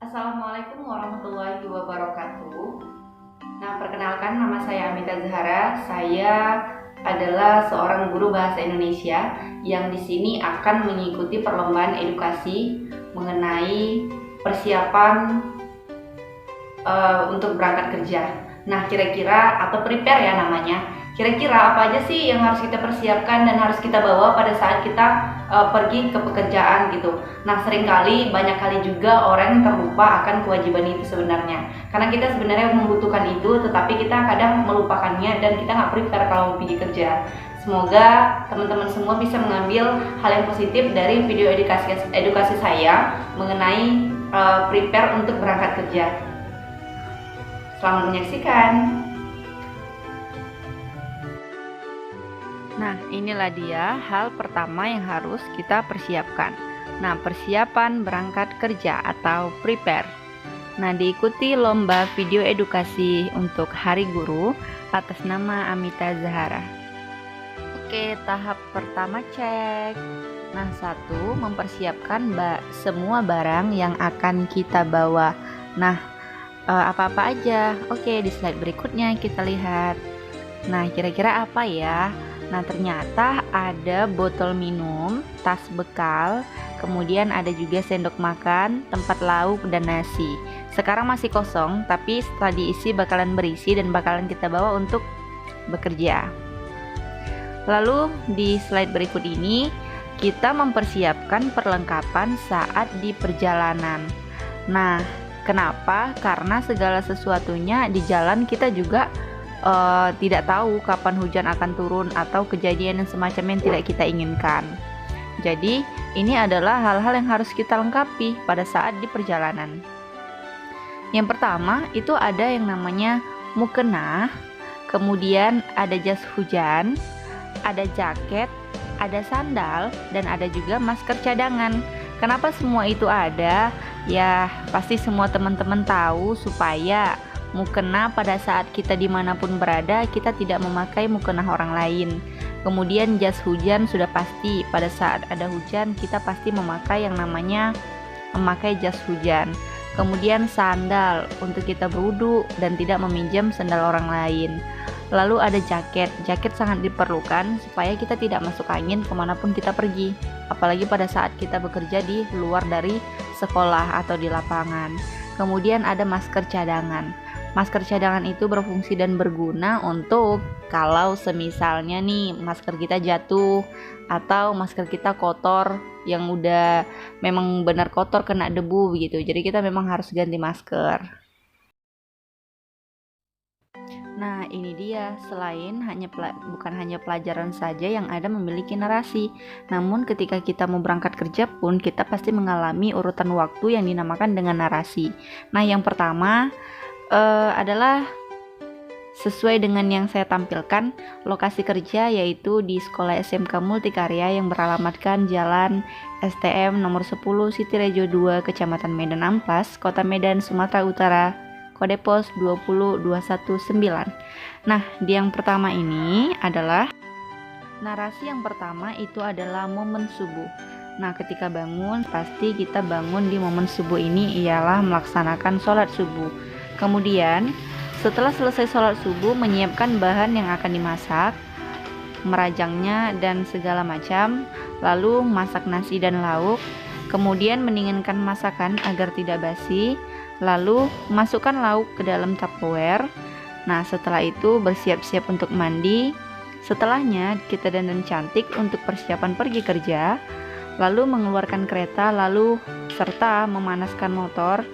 Assalamualaikum warahmatullahi wabarakatuh. Nah, perkenalkan nama saya Amita Zahara. Saya adalah seorang guru bahasa Indonesia yang di sini akan mengikuti perlombaan edukasi mengenai persiapan untuk berangkat kerja. Nah, kira-kira atau prepare ya namanya. Kira-kira apa aja sih yang harus kita persiapkan dan harus kita bawa pada saat kita pergi ke pekerjaan gitu. Nah, seringkali banyak kali juga orang yang terlupa akan kewajiban itu sebenarnya. Karena kita sebenarnya membutuhkan itu, tetapi kita kadang melupakannya dan kita nggak prepare kalau mau pergi kerja. Semoga teman-teman semua bisa mengambil hal yang positif dari video edukasi saya mengenai prepare untuk berangkat kerja. Selamat menyaksikan. Nah, inilah dia hal pertama yang harus kita persiapkan. Nah, persiapan berangkat kerja atau prepare. Nah, diikuti lomba video edukasi untuk Hari Guru atas nama Amita Zahara. Oke, tahap pertama cek. Nah, 1, mempersiapkan semua barang yang akan kita bawa. Nah, apa-apa aja. Oke, di slide berikutnya kita lihat. Nah, kira-kira apa ya? Nah, ternyata ada botol minum, tas bekal, kemudian ada juga sendok makan, tempat lauk, dan nasi. Sekarang masih kosong, tapi setelah diisi bakalan berisi dan bakalan kita bawa untuk bekerja. Lalu di slide berikut ini, kita mempersiapkan perlengkapan saat di perjalanan. Nah, kenapa? Karena segala sesuatunya di jalan kita juga tidak tahu kapan hujan akan turun atau kejadian yang semacam yang tidak kita inginkan. Jadi ini adalah hal-hal yang harus kita lengkapi pada saat di perjalanan. Yang pertama itu ada yang namanya mukena, kemudian ada jas hujan, ada jaket, ada sandal, dan ada juga masker cadangan. Kenapa semua itu ada? Ya pasti semua teman-teman tahu supaya mukena pada saat kita dimanapun berada, kita tidak memakai mukena orang lain. Kemudian jas hujan sudah pasti, pada saat ada hujan kita pasti memakai yang namanya memakai jas hujan. Kemudian sandal untuk kita berwudu dan tidak meminjam sandal orang lain. Lalu ada jaket sangat diperlukan supaya kita tidak masuk angin kemanapun kita pergi, apalagi pada saat kita bekerja di luar dari sekolah atau di lapangan. Kemudian ada masker cadangan. Masker cadangan itu berfungsi dan berguna untuk kalau semisalnya nih masker kita jatuh atau masker kita kotor yang udah memang benar kotor kena debu begitu. Jadi kita memang harus ganti masker. Nah, ini dia, selain bukan hanya pelajaran saja yang ada memiliki narasi, namun ketika kita mau berangkat kerja pun kita pasti mengalami urutan waktu yang dinamakan dengan narasi. Nah, yang pertama adalah sesuai dengan yang saya tampilkan, lokasi kerja yaitu di Sekolah SMK Multikarya yang beralamatkan Jalan STM nomor 10 Sitirejo 2, Kecamatan Medan Amplas, Kota Medan, Sumatera Utara, kode pos 20219. Nah, di yang pertama ini adalah narasi yang pertama itu adalah momen subuh. Nah, ketika bangun, pasti kita bangun di momen subuh ini ialah melaksanakan sholat subuh. Kemudian setelah selesai sholat subuh, menyiapkan bahan yang akan dimasak, merajangnya dan segala macam, lalu masak nasi dan lauk, kemudian mendinginkan masakan agar tidak basi, lalu masukkan lauk ke dalam Tupperware. Nah, setelah itu bersiap-siap untuk mandi. Setelahnya kita dandan cantik untuk persiapan pergi kerja, lalu mengeluarkan kereta, lalu serta memanaskan motor,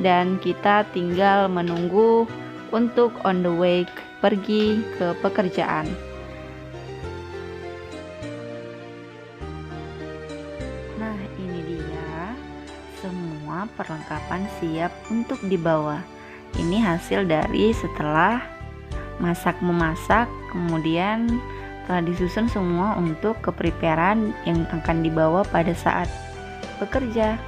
dan kita tinggal menunggu untuk on the way pergi ke pekerjaan. Nah, ini dia semua perlengkapan siap untuk dibawa. Ini hasil dari setelah memasak, kemudian telah disusun semua untuk kepreparan yang akan dibawa pada saat bekerja.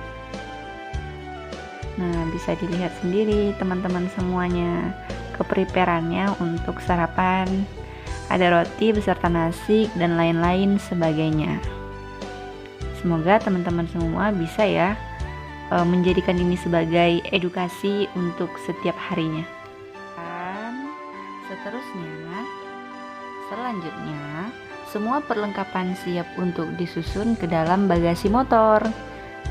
Nah, bisa dilihat sendiri teman-teman semuanya kepreparannya untuk sarapan. Ada roti beserta nasi dan lain-lain sebagainya. Semoga teman-teman semua bisa ya menjadikan ini sebagai edukasi untuk setiap harinya. Dan selanjutnya, semua perlengkapan siap untuk disusun ke dalam bagasi motor.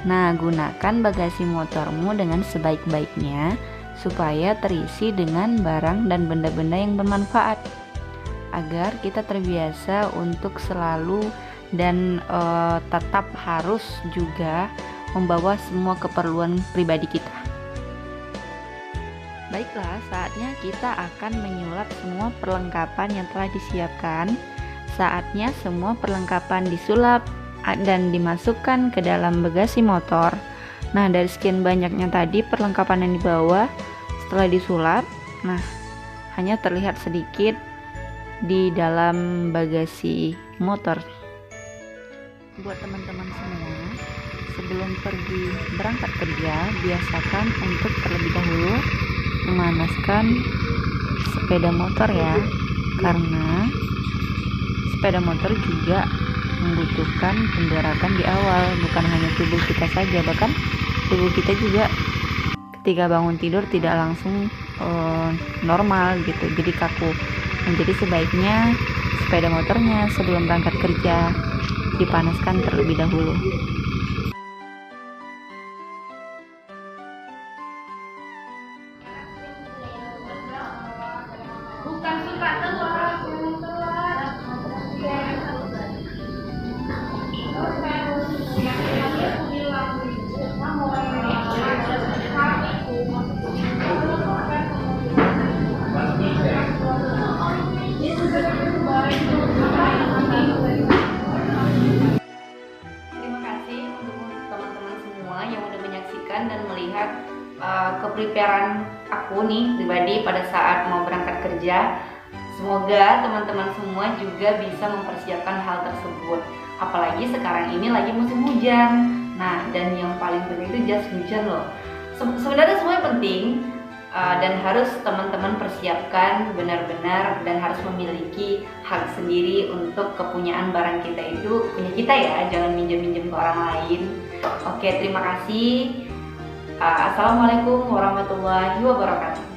Nah, gunakan bagasi motormu dengan sebaik-baiknya supaya terisi dengan barang dan benda-benda yang bermanfaat, agar kita terbiasa untuk selalu dan tetap harus juga membawa semua keperluan pribadi kita. Baiklah, saatnya kita akan menyulap semua perlengkapan yang telah disiapkan. Saatnya semua perlengkapan disulap dan dimasukkan ke dalam bagasi motor. Nah, dari sekian banyaknya tadi perlengkapan yang dibawa, setelah disulap, nah hanya terlihat sedikit di dalam bagasi motor. Buat teman-teman semua, sebelum pergi berangkat kerja, biasakan untuk terlebih dahulu memanaskan sepeda motor ya, karena sepeda motor juga membutuhkan penggerakan di awal, bukan hanya tubuh kita saja, bahkan tubuh kita juga ketika bangun tidur tidak langsung normal gitu, jadi kaku. Nah, jadi sebaiknya sepeda motornya sebelum berangkat kerja dipanaskan terlebih dahulu. Terima kasih untuk teman-teman semua yang udah menyaksikan dan melihat kepreparan aku nih pribadi pada saat mau berangkat kerja. Semoga teman-teman semua juga bisa mempersiapkan hal tersebut. Apalagi sekarang ini lagi musim hujan. Nah, dan yang paling penting itu jas hujan loh. Sebenarnya semuanya penting dan harus teman-teman persiapkan benar-benar, dan harus memiliki hak sendiri untuk kepunyaan barang kita itu punya kita ya, jangan minjem-minjem ke orang lain. Oke, terima kasih. Assalamualaikum warahmatullahi wabarakatuh.